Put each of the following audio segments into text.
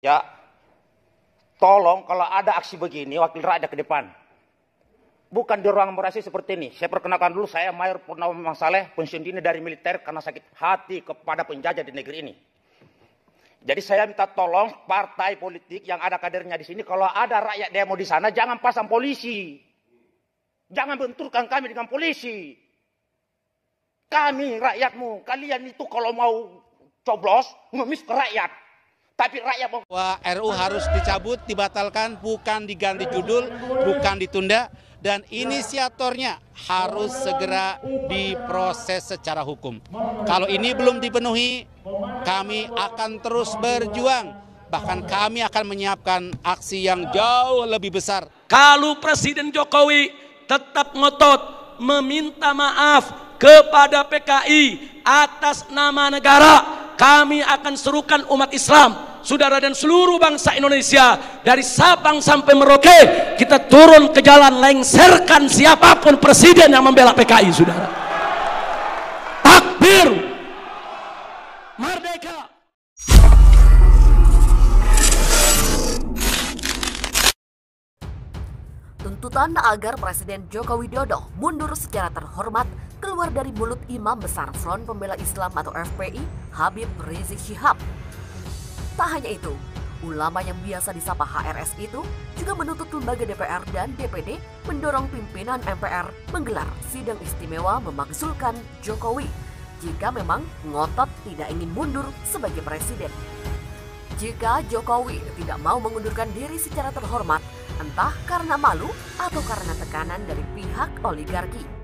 Ya, tolong kalau ada aksi begini, wakil rakyat ke depan. Bukan di ruang berasi seperti ini. Saya perkenalkan dulu, saya Mayor Purnama Saleh, pensiun dini dari militer karena sakit hati kepada penjajah di negeri ini. Jadi saya minta tolong partai politik yang ada kadernya di sini, kalau ada rakyat demo di sana, jangan pasang polisi. Jangan benturkan kami dengan polisi. Kami rakyatmu, kalian itu kalau mau coblos, ngemis ke rakyat. Tapi rakyat mau... RUU harus dicabut, dibatalkan, bukan diganti judul, bukan ditunda. Dan inisiatornya harus segera diproses secara hukum. Kalau ini belum dipenuhi, kami akan terus berjuang. Bahkan kami akan menyiapkan aksi yang jauh lebih besar. Kalau Presiden Jokowi tetap ngotot meminta maaf kepada PKI atas nama negara, kami akan serukan umat Islam, saudara dan seluruh bangsa Indonesia, dari Sabang sampai Merauke, kita turun ke jalan, lengserkan siapapun presiden yang membela PKI, saudara. Takbir, merdeka. Tuntutan agar Presiden Joko Widodo mundur secara terhormat keluar dari mulut Imam Besar Front Pembela Islam atau FPI, Habib Rizik Syihab. Tak hanya itu, ulama yang biasa disapa HRS itu juga menuntut lembaga DPR dan DPD mendorong pimpinan MPR menggelar sidang istimewa memakzulkan Jokowi jika memang ngotot tidak ingin mundur sebagai presiden. Jika Jokowi tidak mau mengundurkan diri secara terhormat, entah karena malu atau karena tekanan dari pihak oligarki.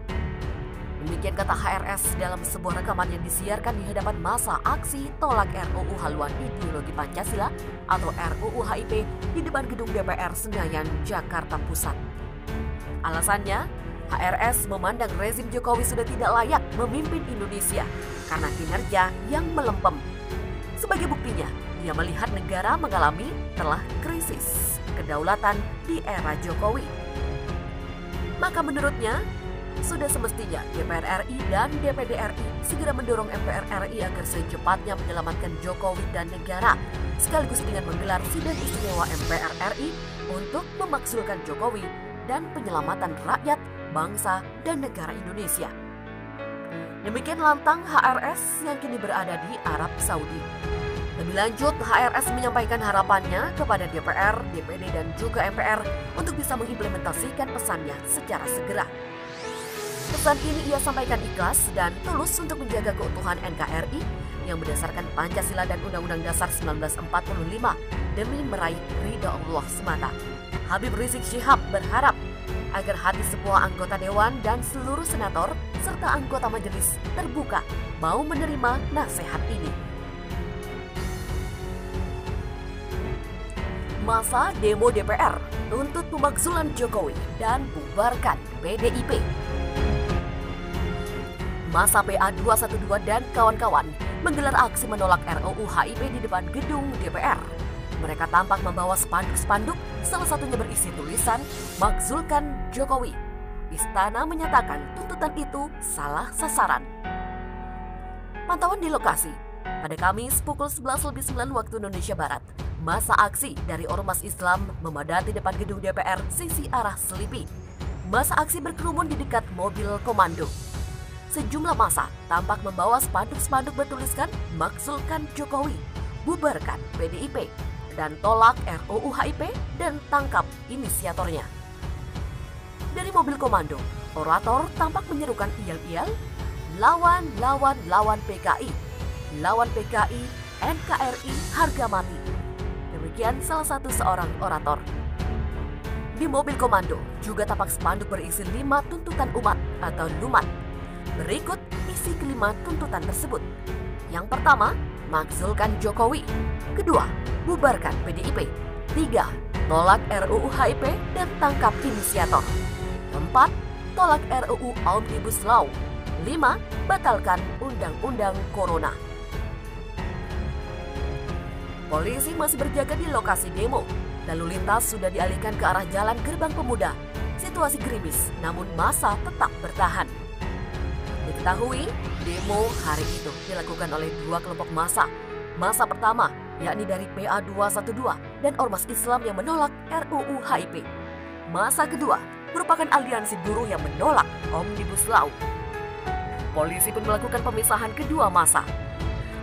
Demikian kata HRS dalam sebuah rekaman yang disiarkan di hadapan massa aksi tolak RUU Haluan Ideologi Pancasila atau RUU HIP di depan gedung DPR Senayan, Jakarta Pusat. Alasannya, HRS memandang rezim Jokowi sudah tidak layak memimpin Indonesia karena kinerja yang melempem. Sebagai buktinya, dia melihat negara mengalami telah krisis kedaulatan di era Jokowi. Maka menurutnya, sudah semestinya DPR RI dan DPD RI segera mendorong MPR RI agar secepatnya menyelamatkan Jokowi dan negara, sekaligus dengan menggelar sidang istimewa MPR RI untuk memakzulkan Jokowi dan penyelamatan rakyat, bangsa, dan negara Indonesia. Demikian lantang HRS yang kini berada di Arab Saudi. Lebih lanjut, HRS menyampaikan harapannya kepada DPR, DPD, dan juga MPR untuk bisa mengimplementasikan pesannya secara segera. Pesan ini ia sampaikan ikhlas dan tulus untuk menjaga keutuhan NKRI yang berdasarkan Pancasila dan Undang-Undang Dasar 1945 demi meraih ridha Allah semata. Habib Rizik Syihab berharap agar hati semua anggota Dewan dan seluruh senator serta anggota majelis terbuka mau menerima nasihat ini. Masa demo DPR tuntut pemakzulan Jokowi dan bubarkan PDIP. Masa PA212 dan kawan-kawan menggelar aksi menolak RUU HIP di depan gedung DPR. Mereka tampak membawa spanduk-spanduk, salah satunya berisi tulisan "Makzulkan Jokowi". Istana menyatakan tuntutan itu salah sasaran. Pantauan di lokasi. Pada Kamis pukul 11.09 waktu Indonesia Barat, masa aksi dari Ormas Islam memadati depan gedung DPR sisi arah Selipi. Masa aksi berkerumun di dekat mobil komando. Sejumlah massa tampak membawa spanduk-spanduk bertuliskan "Makzulkan Jokowi", "Bubarkan PDIP", dan "Tolak RUU HIP" dan "Tangkap inisiatornya". Dari mobil komando, orator tampak menyerukan iyal-iyal, "Lawan, lawan, lawan PKI, lawan PKI, NKRI harga mati". Demikian salah satu seorang orator. Di mobil komando juga tampak spanduk berisi 5 tuntutan umat atau LUMAT. Berikut isi kelima tuntutan tersebut. Yang pertama, makzulkan Jokowi. Kedua, bubarkan PDIP. 3, tolak RUU HIP dan tangkap inisiator. Keempat, tolak RUU Omnibus Law. 5, batalkan Undang-Undang Corona. Polisi masih berjaga di lokasi demo. Lalu lintas sudah dialihkan ke arah Jalan Gerbang Pemuda. Situasi gerimis, namun massa tetap bertahan. Diketahui, demo hari itu dilakukan oleh 2 kelompok massa. Massa pertama yakni dari PA212 dan Ormas Islam yang menolak RUU HIP. Masa kedua merupakan aliansi buruh yang menolak Omnibus Law. Polisi pun melakukan pemisahan kedua masa.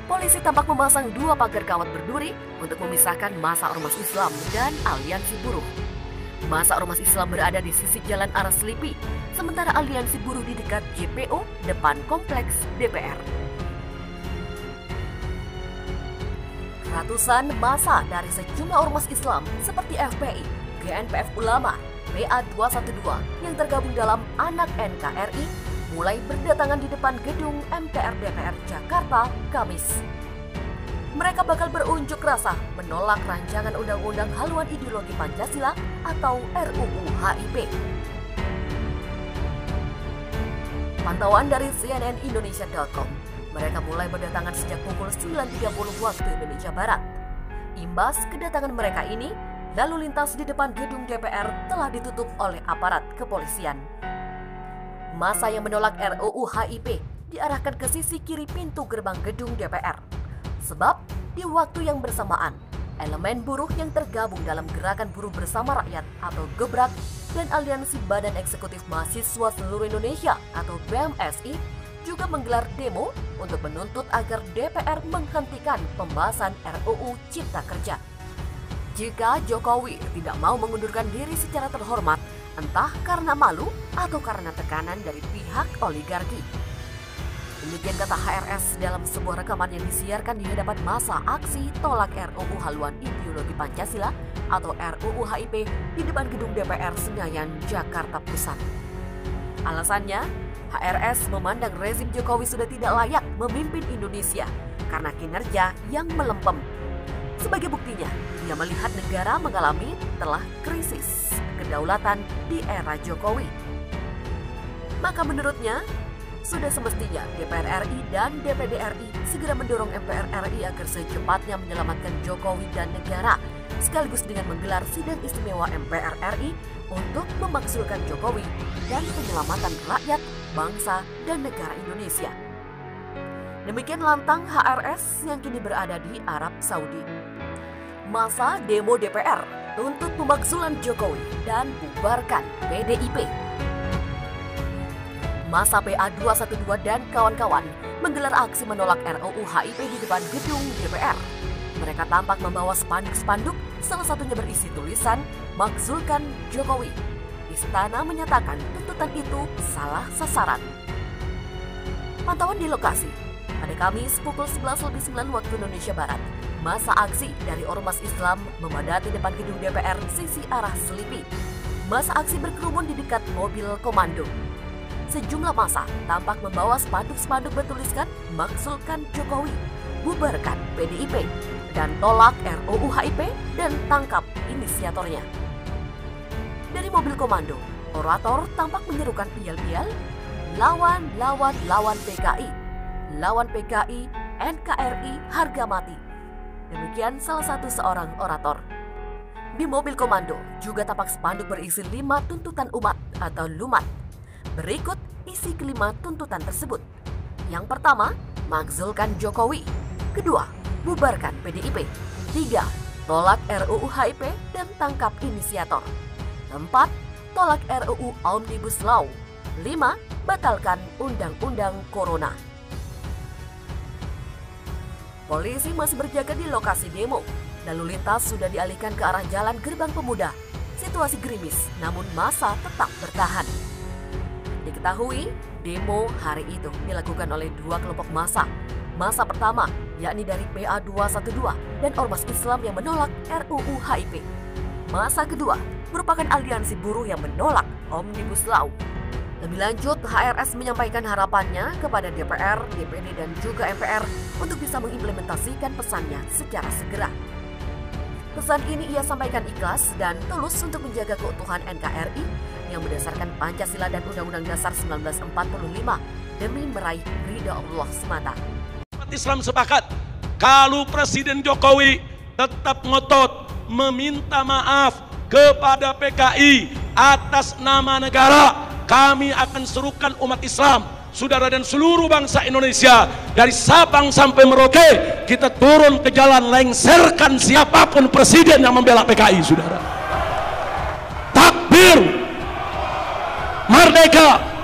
Polisi tampak memasang 2 pagar kawat berduri untuk memisahkan masa Ormas Islam dan aliansi buruh. Masa Ormas Islam berada di sisi jalan arah Selipi, sementara aliansi buruh di dekat JPO depan kompleks DPR. Ratusan massa dari sejumlah ormas Islam seperti FPI, GNPF Ulama, PA212 yang tergabung dalam Anak NKRI mulai berdatangan di depan gedung MPR DPR Jakarta Kamis. Mereka bakal berunjuk rasa menolak rancangan undang-undang haluan ideologi Pancasila atau RUU HIP. Pantauan dari cnnindonesia.com, mereka mulai berdatangan sejak pukul 9.30 waktu Indonesia Barat. Imbas kedatangan mereka ini, lalu lintas di depan gedung DPR telah ditutup oleh aparat kepolisian. Massa yang menolak RUU HIP diarahkan ke sisi kiri pintu gerbang gedung DPR. Sebab di waktu yang bersamaan, elemen buruh yang tergabung dalam Gerakan Buruh Bersama Rakyat atau GEBRAK dan Aliansi Badan Eksekutif Mahasiswa Seluruh Indonesia atau BMSI juga menggelar demo untuk menuntut agar DPR menghentikan pembahasan RUU Cipta Kerja. Jika Jokowi tidak mau mengundurkan diri secara terhormat, entah karena malu atau karena tekanan dari pihak oligarki. Demikian kata HRS dalam sebuah rekaman yang disiarkan di hadapan massa aksi tolak RUU haluan ideologi Pancasila atau RUU HIP di depan gedung DPR Senayan, Jakarta Pusat. Alasannya, HRS memandang rezim Jokowi sudah tidak layak memimpin Indonesia karena kinerja yang melempem. Sebagai buktinya, dia melihat negara mengalami telah krisis kedaulatan di era Jokowi. Maka menurutnya, sudah semestinya DPR RI dan DPD RI segera mendorong MPR RI agar secepatnya menyelamatkan Jokowi dan negara, sekaligus dengan menggelar sidang istimewa MPR RI untuk memakzulkan Jokowi dan penyelamatan rakyat, bangsa, dan negara Indonesia. Demikian lantang HRS yang kini berada di Arab Saudi. Masa demo DPR tuntut pemakzulan Jokowi dan bubarkan PDIP. Masa PA212 dan kawan-kawan menggelar aksi menolak RUU HIP di depan gedung DPR. Mereka tampak membawa spanduk-spanduk, salah satunya berisi tulisan "Makzulkan Jokowi". Istana menyatakan tuntutan itu salah sasaran. Pantauan di lokasi. Pada Kamis pukul 11.09 waktu Indonesia Barat, masa aksi dari Ormas Islam memadati depan gedung DPR sisi arah Selipi. Masa aksi berkerumun di dekat mobil komando. Sejumlah massa tampak membawa spanduk-spanduk bertuliskan "Makzulkan Jokowi", "Bubarkan PDIP", dan "Tolak RUU HIP" dan "Tangkap inisiatornya". Dari mobil komando, orator tampak menyerukan yel-yel, "Lawan, lawan, lawan PKI, lawan PKI, NKRI harga mati". Demikian salah satu seorang orator. Di mobil komando juga tampak spanduk berisi 5 tuntutan umat atau LUMAT. Berikut isi kelima tuntutan tersebut. Yang pertama, makzulkan Jokowi. Kedua, bubarkan PDIP. 3, tolak RUU HIP dan tangkap inisiator. 4, tolak RUU Omnibus Law. 5, batalkan Undang-Undang Corona. Polisi masih berjaga di lokasi demo. Lalu lintas sudah dialihkan ke arah Jalan Gerbang Pemuda. Situasi gerimis, namun massa tetap bertahan. Diketahui, demo hari itu dilakukan oleh 2 kelompok massa. Massa pertama, yakni dari PA212 dan Ormas Islam yang menolak RUU HIP. Massa kedua merupakan aliansi buruh yang menolak Omnibus Law. Lebih lanjut, HRS menyampaikan harapannya kepada DPR, DPD, dan juga MPR untuk bisa mengimplementasikan pesannya secara segera. Pesan ini ia sampaikan ikhlas dan tulus untuk menjaga keutuhan NKRI yang berdasarkan Pancasila dan Undang-Undang Dasar 1945 demi meraih ridha Allah semata. Umat Islam sepakat kalau Presiden Jokowi tetap ngotot meminta maaf kepada PKI atas nama negara, kami akan serukan umat Islam saudara, dan seluruh bangsa Indonesia dari Sabang sampai Merauke, kita turun ke jalan, lengserkan siapapun presiden yang membela PKI, saudara. Takbir, merdeka,